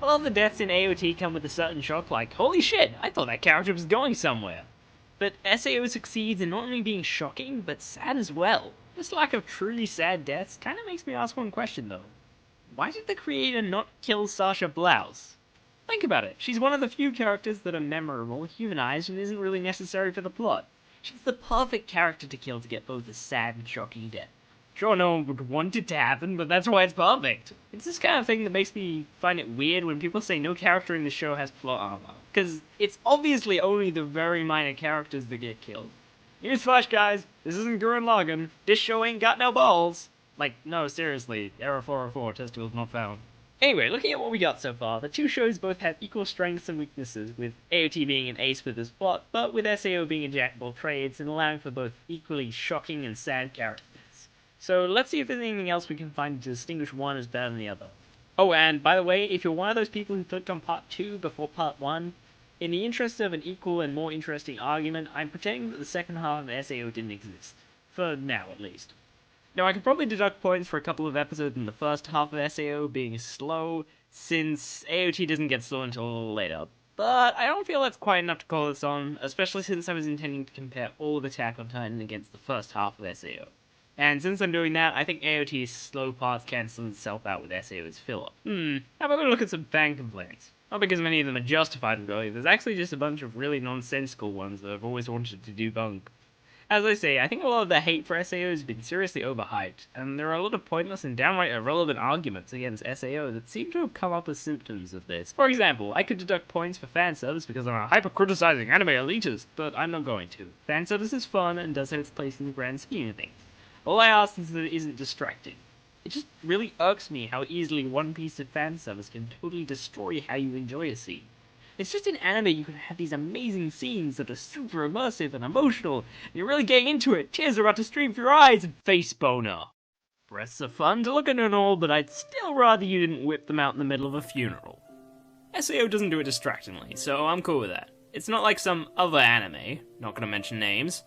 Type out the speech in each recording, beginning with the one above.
A lot of the deaths in AOT come with a certain shock like, holy shit, I thought that character was going somewhere. But SAO succeeds in not only being shocking, but sad as well. This lack of truly sad deaths kinda makes me ask one question though. Why did the creator not kill Sasha Blouse? Think about it, she's one of the few characters that are memorable, humanized, and isn't really necessary for the plot. She's the perfect character to kill to get both a sad and shocking death. Sure, no one would want it to happen, but that's why it's perfect. It's this kind of thing that makes me find it weird when people say no character in the show has plot armor. Because it's obviously only the very minor characters that get killed. Newsflash, guys, this isn't Gurren Lagann. This show ain't got no balls. Like, no, seriously, error 404, testicles not found. Anyway, looking at what we got so far, the two shows both have equal strengths and weaknesses, with AOT being an ace with its plot, but with SAO being a jack of all trades and allowing for both equally shocking and sad characters. So let's see if there's anything else we can find to distinguish one as better than the other. Oh, and by the way, if you're one of those people who clicked on part 2 before part 1, in the interest of an equal and more interesting argument, I'm pretending that the second half of SAO didn't exist. For now, at least. Now, I could probably deduct points for a couple of episodes in the first half of SAO being slow, since AOT doesn't get slow until a little later. But I don't feel that's quite enough to call this on, especially since I was intending to compare all of Attack on Titan against the first half of SAO. And since I'm doing that, I think AOT's slow parts cancel itself out with SAO's filler. How about we look at some fan complaints? Not because many of them are justified really, there's actually just a bunch of really nonsensical ones that I've always wanted to debunk. As I say, I think a lot of the hate for SAO has been seriously overhyped, and there are a lot of pointless and downright irrelevant arguments against SAO that seem to have come up as symptoms of this. For example, I could deduct points for fanservice because I'm a hyper-criticizing anime elitist, but I'm not going to. Fanservice is fun and does have its place in the grand scheme of things. All I ask is that it isn't distracting. It just really irks me how easily one piece of fanservice can totally destroy how you enjoy a scene. It's just in anime you can have these amazing scenes that are super immersive and emotional, and you're really getting into it, tears are about to stream from your eyes, and face boner. Breasts are fun to look at and all, but I'd still rather you didn't whip them out in the middle of a funeral. SAO doesn't do it distractingly, so I'm cool with that. It's not like some other anime, not gonna mention names.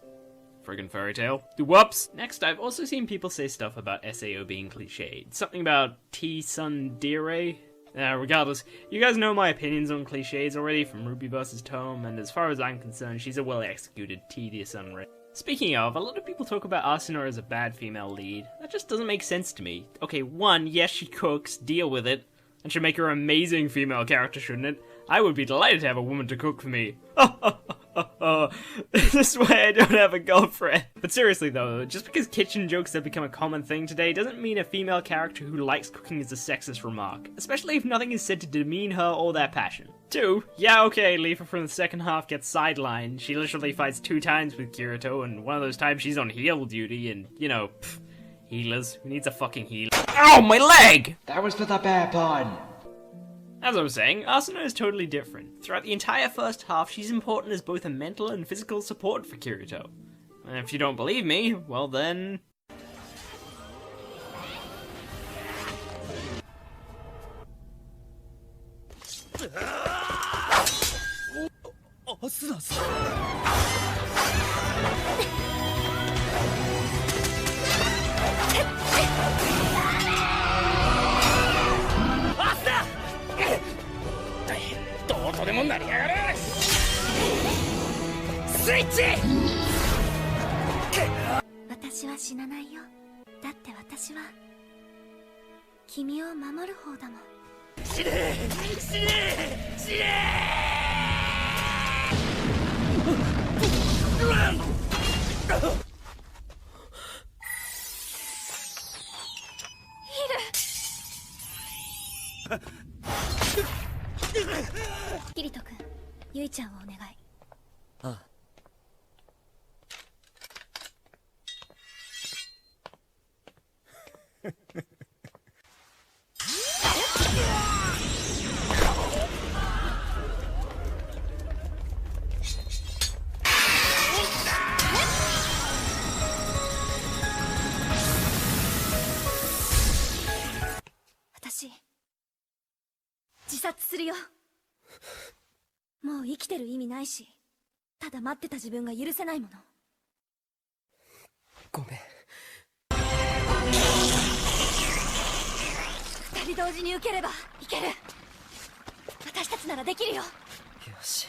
Friggin' Fairy Tail. Whoops! Next, I've also seen people say stuff about SAO being cliched. Something about Tsundere. Regardless, you guys know my opinions on cliches already from Ruby vs. Tome, and as far as I'm concerned, she's a well-executed, tedious unread. Speaking of, a lot of people talk about Asuna as a bad female lead. That just doesn't make sense to me. Okay, one, yes she cooks, deal with it, and should make her an amazing female character, shouldn't it? I would be delighted to have a woman to cook for me. This is why I don't have a girlfriend. But seriously though, just because kitchen jokes have become a common thing today doesn't mean a female character who likes cooking is a sexist remark, especially if nothing is said to demean her or their passion. 2, yeah okay, Leafa from the second half gets sidelined. She literally fights 2 times with Kirito, and one of those times she's on heal duty, and you know, healers. Who needs a fucking healer? Ow, my leg! That was for the bear pun. As I was saying, Asuna is totally different. Throughout the entire first half, she's important as both a mental and physical support for Kirito. And if you don't believe me, well then...キリト君、ユイちゃんをお願い。ああ。私、自殺するよ。もう生きてる意味ないし、ただ待ってた自分が許せないもの。ごめん。二人同時に受ければいける。つならできるよ。よし。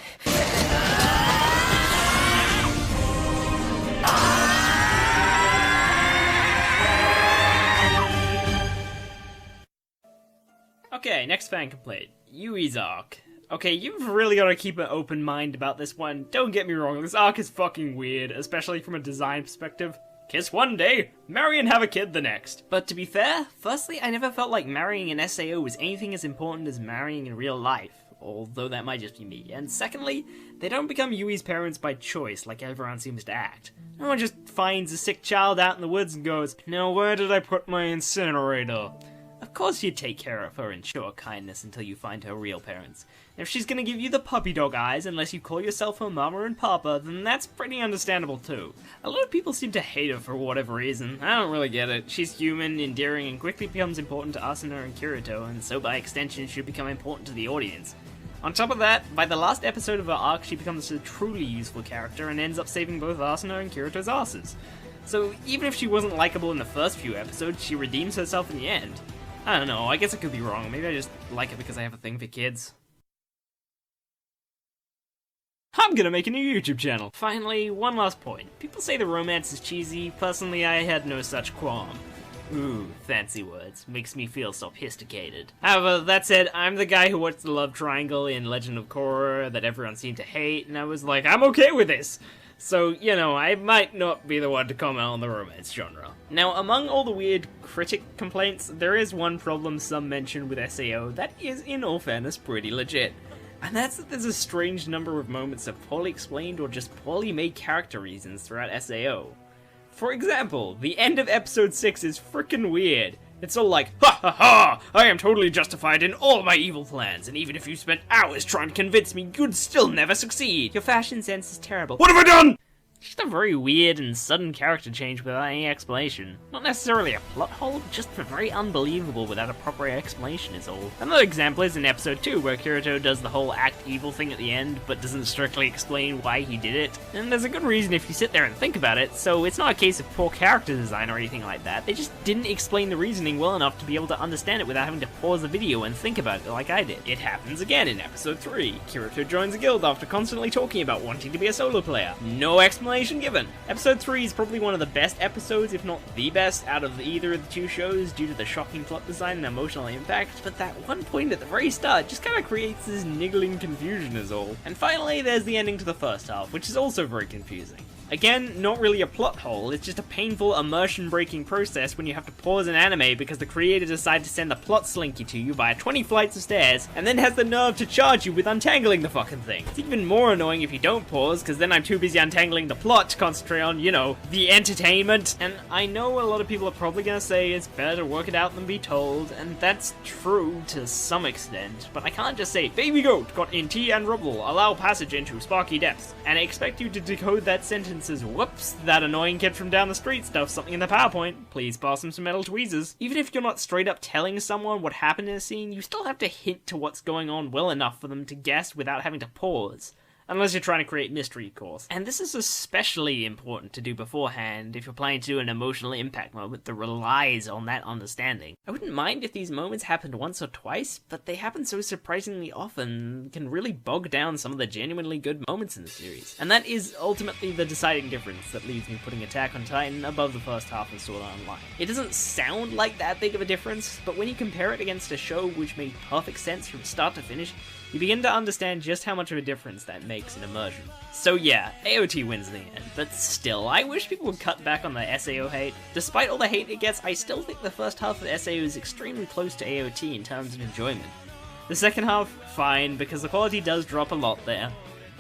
Okay, next fan complaint. Yui's arc. Okay, you've really got to keep an open mind about this one. Don't get me wrong, this arc is fucking weird, especially from a design perspective. Kiss one day, marry and have a kid the next. But to be fair, firstly, I never felt like marrying an SAO was anything as important as marrying in real life, although that might just be me. And secondly, they don't become Yui's parents by choice like everyone seems to act. No one just finds a sick child out in the woods and goes, "Now where did I put my incinerator?" Of course you take care of her and show her kindness until you find her real parents. And if she's gonna give you the puppy dog eyes unless you call yourself her mama and papa, then that's pretty understandable too. A lot of people seem to hate her for whatever reason. I don't really get it. She's human, endearing, and quickly becomes important to Asuna and Kirito, and so by extension should become important to the audience. On top of that, by the last episode of her arc, she becomes a truly useful character and ends up saving both Asuna and Kirito's asses. So even if she wasn't likable in the first few episodes, she redeems herself in the end. I don't know, I guess I could be wrong. Maybe I just like it because I have a thing for kids. I'm gonna make a new YouTube channel. Finally, one last point. People say the romance is cheesy. Personally, I had no such qualm. Ooh, fancy words. Makes me feel sophisticated. However, that said, I'm the guy who watched the love triangle in Legend of Korra that everyone seemed to hate, and I was like, I'm okay with this! So, you know, I might not be the one to comment on the romance genre. Now, among all the weird critic complaints, there is one problem some mention with SAO that is, in all fairness, pretty legit. And that's that there's a strange number of moments of poorly explained or just poorly made character reasons throughout SAO. For example, the end of episode 6 is frickin' weird. It's all like, "Ha ha ha! I am totally justified in all my evil plans, and even if you spent hours trying to convince me, you'd still never succeed. Your fashion sense is terrible. What have I done?" Just a very weird and sudden character change without any explanation. Not necessarily a plot hole, just very unbelievable without a proper explanation is all. Another example is in episode 2, where Kirito does the whole act evil thing at the end, but doesn't strictly explain why he did it. And there's a good reason if you sit there and think about it, so it's not a case of poor character design or anything like that. They just didn't explain the reasoning well enough to be able to understand it without having to pause the video and think about it like I did. It happens again in episode 3. Kirito joins a guild after constantly talking about wanting to be a solo player. No explanation given. Episode 3 is probably one of the best episodes, if not the best, out of either of the two shows due to the shocking plot design and emotional impact, but that one point at the very start just kind of creates this niggling confusion is all. And finally, there's the ending to the first half, which is also very confusing. Again, not really a plot hole, it's just a painful, immersion-breaking process when you have to pause an anime because the creator decided to send the plot slinky to you via 20 flights of stairs, and then has the nerve to charge you with untangling the fucking thing. It's even more annoying if you don't pause, because then I'm too busy untangling the plot to concentrate on, you know, the entertainment. And I know a lot of people are probably gonna say it's better to work it out than be told, and that's true to some extent, but I can't just say, "Baby goat got in tea and rubble, allow passage into sparky depths," and I expect you to decode that sentence as, "Whoops, that annoying kid from down the street stuffed something in the PowerPoint. Please pass him some metal tweezers." Even if you're not straight up telling someone what happened in a scene, you still have to hint to what's going on well enough for them to guess without having to pause. Unless you're trying to create mystery, of course. And this is especially important to do beforehand if you're planning to do an emotional impact moment that relies on that understanding. I wouldn't mind if these moments happened once or twice, but they happen so surprisingly often, can really bog down some of the genuinely good moments in the series. And that is ultimately the deciding difference that leaves me putting Attack on Titan above the first half of Sword Art Online. It doesn't sound like that big of a difference, but when you compare it against a show which made perfect sense from start to finish, you begin to understand just how much of a difference that makes in immersion. So yeah, AOT wins in the end, but still, I wish people would cut back on the SAO hate. Despite all the hate it gets, I still think the first half of SAO is extremely close to AOT in terms of enjoyment. The second half, fine, because the quality does drop a lot there.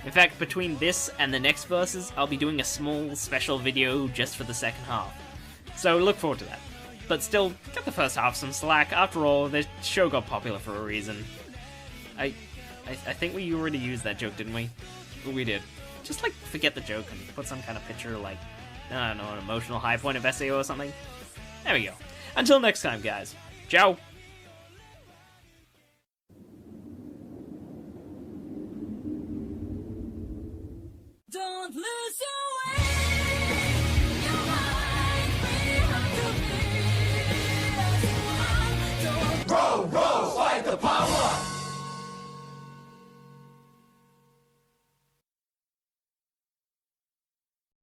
In fact, between this and the next verses, I'll be doing a small special video just for the second half. So look forward to that. But still, cut the first half some slack. After all, the show got popular for a reason. I think we already used that joke, didn't we? We did. Just, like, forget the joke and put some kind of picture, like, I don't know, an emotional high point of SAO or something. There we go. Until next time, guys. Ciao! Don't lose your